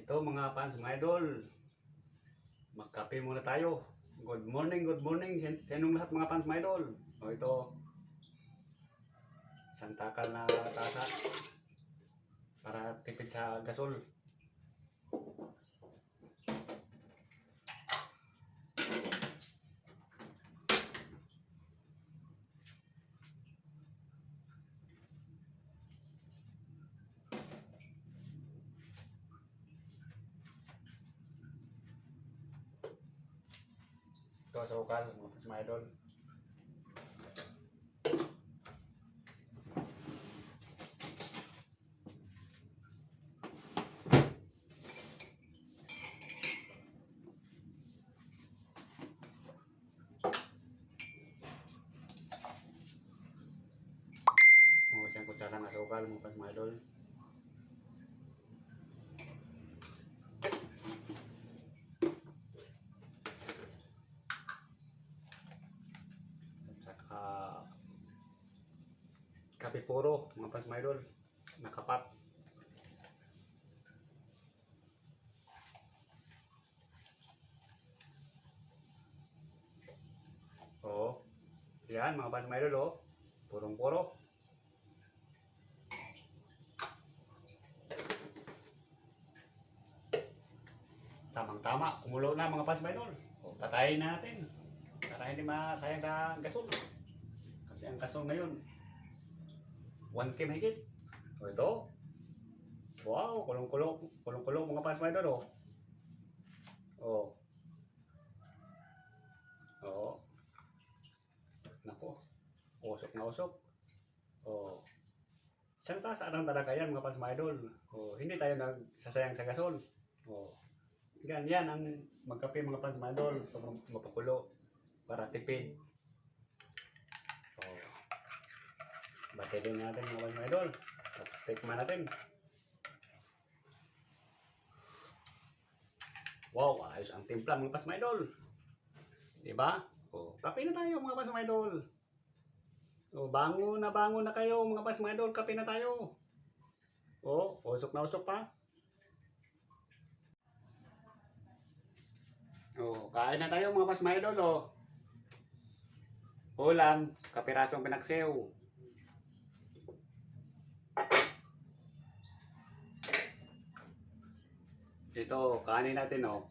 Ito mga fans, mga idol. Magkape muna tayo. Good morning sa inyong lahat mga fans, mga idol. O ito, isang takal na tasa para tipid sa gasol. Ito sa ukal, mga fans, mga idol. Isang kutsara na sukal, mga fans, mga idol. At saka kape puro, mga fans, mga idol. Nakapat. Oo. Yan mga fans, mga idol, oh. Purong-puro. Tamang-tama, kumulo na mga fans, mga idol. O, patayin na natin para hindi masayang sa gasol. Kasi ang gasol ngayon 1K mahigit. O ito, wow, kulong-kulong mga fans, mga idol. O, o, nako, usok na usok. O, isang tasa lang talaga yan mga fans, mga idol. O, hindi tayo nagsasayang sa gasol. O, yan ang magkape mga fans, mga idol. Sobrang mapakulo para tipid. Oh, batilin natin mga fans, mga idol. Tikman natin. Wow, ayos ang timpla mga fans, mga idol. Diba? Oh, kape na tayo mga fans, mga idol. Oh, bango na kayo mga fans, mga idol. Kape na tayo. Oh, usok na usok pa. Oh, kain na tayo mga fans, mga idol. Oh. Ulam, kapirasong pinaksew. Ito, kanin natin, oh.